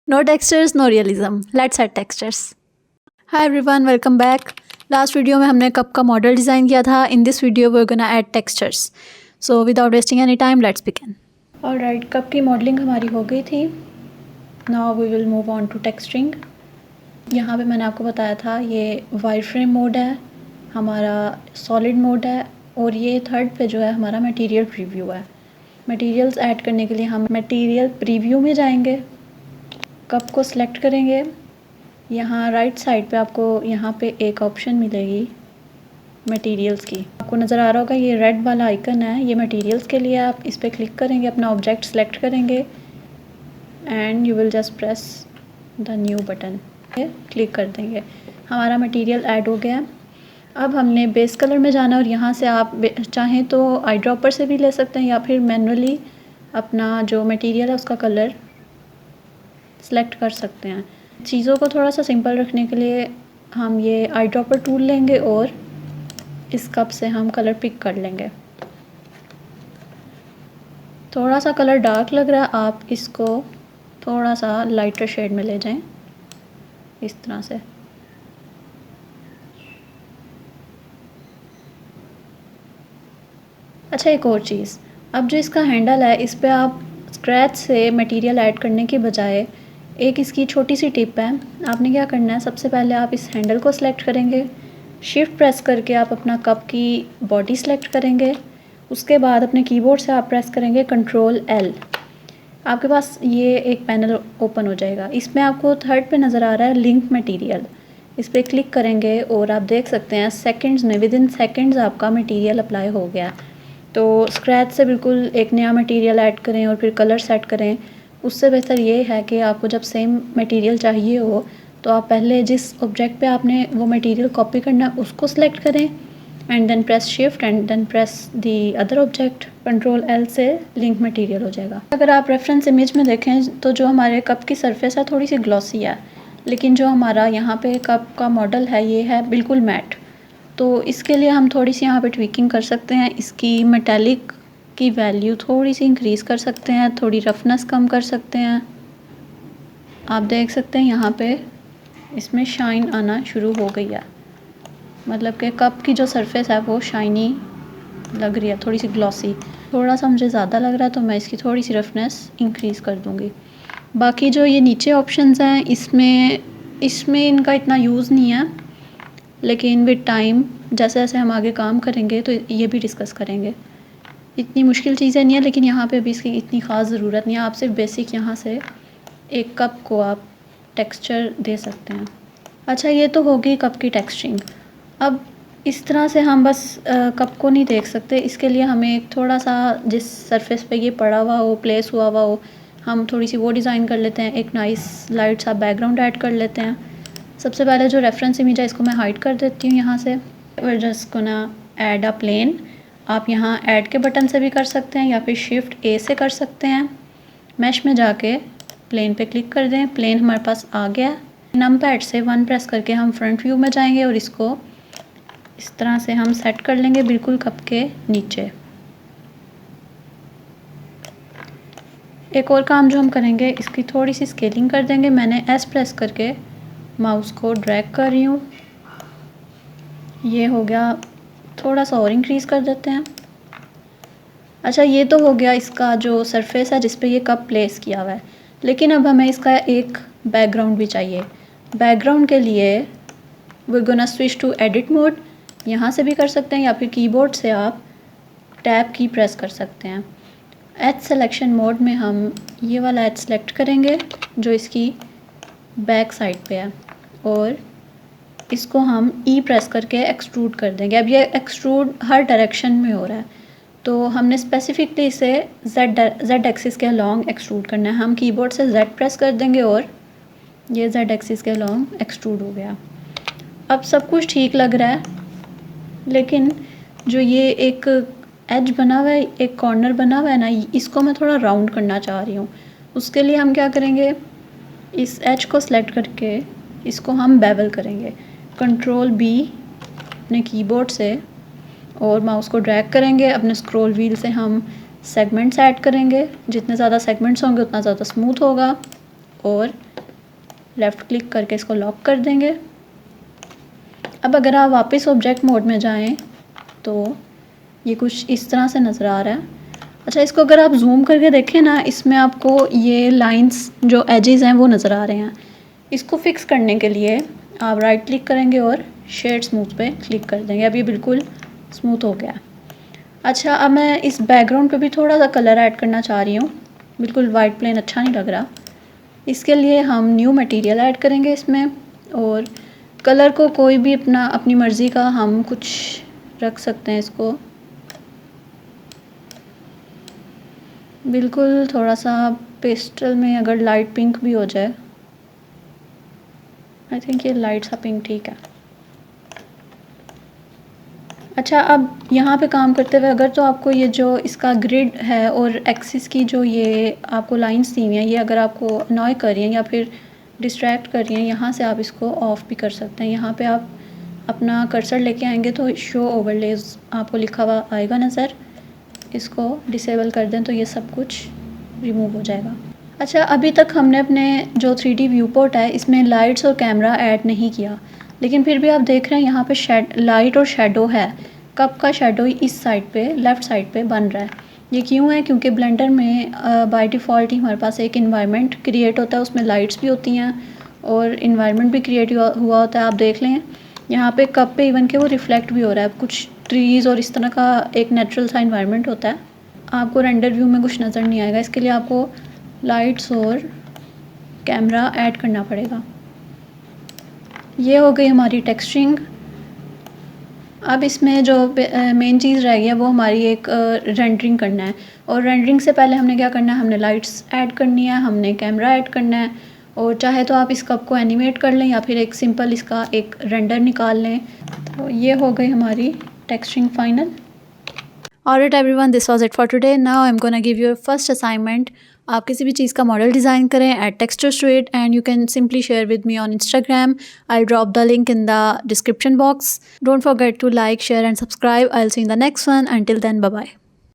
No textures, no realism. Let's add textures. Hi everyone, welcome back. Last video में हमने cup का model design किया था. In this video we are gonna add textures. So without wasting any time let's begin. Alright, cup की modelling हमारी हो गई थी. Now we will move on to texturing. यहाँ पे मैंने आपको बताया था ये वायर फ्रेम मोड है, हमारा सॉलिड मोड है और ये थर्ड पे जो है हमारा मटेरियल प्रीव्यू है. मटेरियल्स ऐड करने के लिए हम मटेरियल प्रीव्यू में जाएंगे, कप को सिलेक्ट करेंगे. यहाँ राइट साइड पे आपको यहाँ पे एक ऑप्शन मिलेगी मटेरियल्स की. आपको नज़र आ रहा होगा ये रेड वाला आइकन है, ये मटेरियल्स के लिए. आप इस पर क्लिक करेंगे, अपना ऑब्जेक्ट सेलेक्ट करेंगे and you will just press the new button. Click कर देंगे, हमारा मटेरियल ऐड हो गया. अब हमने बेस कलर में जाना और यहाँ से आप चाहें तो आई ड्रॉपर से भी ले सकते हैं या फिर मैनुअली अपना जो मटेरियल है उसका कलर सेलेक्ट कर सकते हैं. चीज़ों को थोड़ा सा सिंपल रखने के लिए हम ये आई ड्रॉपर टूल लेंगे और इस कप से हम कलर पिक कर लेंगे. थोड़ा सा कलर डार्क लग रहा है, आप इसको थोड़ा सा लाइटर शेड में ले जाएं इस तरह से. अच्छा, एक और चीज़, अब जो इसका हैंडल है इस पर आप स्क्रैच से मटेरियल ऐड करने के बजाय एक इसकी छोटी सी टिप है. आपने क्या करना है, सबसे पहले आप इस हैंडल को सिलेक्ट करेंगे, शिफ्ट प्रेस करके आप अपना कप की बॉडी सेलेक्ट करेंगे. उसके बाद अपने कीबोर्ड से आप प्रेस करेंगे Ctrl+L. आपके पास ये एक पैनल ओपन हो जाएगा. इसमें आपको थर्ड पे नज़र आ रहा है लिंक मटेरियल. इस पर क्लिक करेंगे और आप देख सकते हैं सेकंड्स में, विद इन सेकंड्स आपका मटेरियल अप्लाई हो गया. तो स्क्रैच से बिल्कुल एक नया मटेरियल ऐड करें और फिर कलर सेट करें, उससे बेहतर ये है कि आपको जब सेम मटेरियल चाहिए हो तो आप पहले जिस ऑब्जेक्ट पे आपने वो मटेरियल कॉपी करना है उसको सिलेक्ट करें and then press shift and then press the other object. Ctrl+L से लिंक मटेरियल हो जाएगा. अगर आप रेफरेंस इमेज में देखें तो जो हमारे कप की सरफेस है थोड़ी सी ग्लॉसी है, लेकिन जो हमारा यहाँ पे कप का मॉडल है ये है बिल्कुल मैट. तो इसके लिए हम थोड़ी सी यहाँ पे ट्विकिंग कर सकते हैं. इसकी मेटालिक की वैल्यू थोड़ी सी इंक्रीज़ कर सकते हैं, थोड़ी रफनेस कम कर सकते हैं. आप देख सकते हैं यहाँ पे इसमें शाइन आना शुरू हो गई है, मतलब कि कप की जो सरफेस है वो शाइनी लग रही है, थोड़ी सी ग्लॉसी. थोड़ा सा मुझे ज़्यादा लग रहा है तो मैं इसकी थोड़ी सी रफनेस इंक्रीज़ कर दूँगी. बाकी जो ये नीचे ऑप्शंस हैं इसमें इनका इतना यूज़ नहीं है, लेकिन विद टाइम जैसे जैसे हम आगे काम करेंगे तो ये भी डिस्कस करेंगे. इतनी मुश्किल चीज़ें नहीं है, लेकिन यहाँ पे अभी इसकी इतनी ख़ास ज़रूरत नहीं है. आप सिर्फ बेसिक यहाँ से एक कप को आप टेक्सचर दे सकते हैं. अच्छा, ये तो होगी कप की टेक्सचरिंग. अब इस तरह से हम बस कप को नहीं देख सकते. इसके लिए हमें थोड़ा सा जिस सरफेस पे ये पड़ा हुआ हो, प्लेस हुआ हो, हम थोड़ी सी वो डिज़ाइन कर लेते हैं. एक नाइस लाइट सा बैकग्राउंड ऐड कर लेते हैं. सबसे पहले जो रेफरेंस इमेज है इसको मैं हाइड कर देती हूँ यहाँ से. We just gonna add a plane. आप यहाँ ऐड के बटन से भी कर सकते हैं या फिर Shift+A से कर सकते हैं. मैश में जाके प्लेन पे क्लिक कर दें. प्लेन हमारे पास आ गया. नमपैड से 1 प्रेस करके हम फ्रंट व्यू में जाएंगे और इसको इस तरह से हम सेट कर लेंगे बिल्कुल कप के नीचे. एक और काम जो हम करेंगे, इसकी थोड़ी सी स्केलिंग कर देंगे. मैंने S प्रेस करके माउस को ड्रैग कर रही हूँ. ये हो गया, थोड़ा सा और इंक्रीज़ कर देते हैं. अच्छा, ये तो हो गया इसका जो सरफेस है जिस पे ये कप प्लेस किया हुआ है, लेकिन अब हमें इसका एक बैकग्राउंड भी चाहिए. बैकग्राउंड के लिए we gonna switch to edit mode. यहाँ से भी कर सकते हैं या फिर कीबोर्ड से आप टैब की प्रेस कर सकते हैं. एज सिलेक्शन मोड में हम ये वाला एज सेलेक्ट करेंगे जो इसकी बैक साइड पे है और इसको हम E प्रेस करके एक्सट्रूड कर देंगे. अब ये एक्सट्रूड हर डायरेक्शन में हो रहा है, तो हमने स्पेसिफिकली इसे Z एक्सिस के अलॉन्ग एक्सट्रूड करना है. हम कीबोर्ड से Z प्रेस कर देंगे और ये Z एक्सिस के अलॉन्ग एक्सट्रूड हो गया. अब सब कुछ ठीक लग रहा है, लेकिन जो ये एक एज बना हुआ है, एक कॉर्नर बना हुआ है ना, इसको मैं थोड़ा राउंड करना चाह रही हूँ. उसके लिए हम क्या करेंगे, इस एज को सेलेक्ट करके इसको हम बेवल करेंगे. Ctrl+B अपने कीबोर्ड से और माउस को ड्रैग करेंगे. अपने स्क्रॉल व्हील से हम सेगमेंट्स ऐड करेंगे. जितने ज़्यादा सेगमेंट्स होंगे उतना ज़्यादा स्मूथ होगा और लेफ़्ट क्लिक करके इसको लॉक कर देंगे। अब अगर आप वापस ऑब्जेक्ट मोड में जाएं तो ये कुछ इस तरह से नज़र आ रहा है। अच्छा, इसको अगर आप जूम करके देखें ना, इसमें आपको ये लाइंस जो एजेस हैं वो नज़र आ रहे हैं। इसको फिक्स करने के लिए आप राइट क्लिक करेंगे और शेड स्मूथ पे क्लिक कर देंगे। अब ये बिल्कुल स्मूथ हो गया। अच्छा, अब मैं इस बैकग्राउंड पे भी थोड़ा सा कलर ऐड करना चाह रही हूँ। बिल्कुल वाइट प्लेन अच्छा नहीं लग रहा। इसके लिए हम न्यू मटेरियल ऐड करेंगे इसमें, और कलर को कोई भी अपनी मर्ज़ी का हम कुछ रख सकते हैं। इसको बिल्कुल थोड़ा सा पेस्टल में अगर लाइट पिंक भी हो जाए, आई थिंक ये लाइट सा पिंक ठीक है। अच्छा, अब यहाँ पे काम करते हुए अगर तो आपको ये जो इसका ग्रिड है और एक्सिस की जो ये आपको लाइंस दी हुई हैं, ये अगर आपको अनॉय कर रही हैं या फिर डिस्ट्रैक्ट कर रही हैं, यहाँ से आप इसको ऑफ़ भी कर सकते हैं। यहाँ पे आप अपना कर्सर लेके आएंगे तो शो ओवरलेज आपको लिखा हुआ आएगा नज़र। इसको डिसेबल कर दें तो ये सब कुछ रिमूव हो जाएगा। अच्छा, अभी तक हमने अपने जो 3D व्यू पोर्ट है इसमें लाइट्स और कैमरा ऐड नहीं किया, लेकिन फिर भी आप देख रहे हैं यहाँ पे लाइट और शेडो है। कप का शेडो इस साइड पे, लेफ़्ट साइड पे बन रहा है। ये क्यों है? क्योंकि ब्लेंडर में बाय डिफ़ॉल्ट ही हमारे पास एक इन्वायरमेंट क्रिएट होता है, उसमें लाइट्स भी होती हैं और इन्वायरमेंट भी क्रिएट हुआ होता है। आप देख लें यहाँ पे कप पे इवन के वो रिफ़्लेक्ट भी हो रहा है। कुछ ट्रीज़ और इस तरह का एक नेचुरल सा इन्वायरमेंट होता है। आपको रेंडर व्यू में कुछ नज़र नहीं आएगा, इसके लिए आपको लाइट्स और कैमरा ऐड करना पड़ेगा। ये हो गई हमारी टेक्सचरिंग। अब इसमें जो मेन चीज़ रह गई है वो हमारी एक रेंडरिंग करना है, और रेंडरिंग से पहले हमने क्या करना है, हमने लाइट्स ऐड करनी है, हमने कैमरा ऐड करना है, और चाहे तो आप इस कप को एनिमेट कर लें या फिर एक सिंपल इसका एक रेंडर निकाल लें। तो ये हो गई हमारी texturing final. Alright everyone, this was it for today. Now I am gonna give you first assignment. आप किसी भी चीज़ का मॉडल डिज़ाइन करें, add textures to it, and you can simply share with me on Instagram. I'll drop the link in the description box. Don't forget to like, share and subscribe. I'll see you in the next one. Until then, bye bye.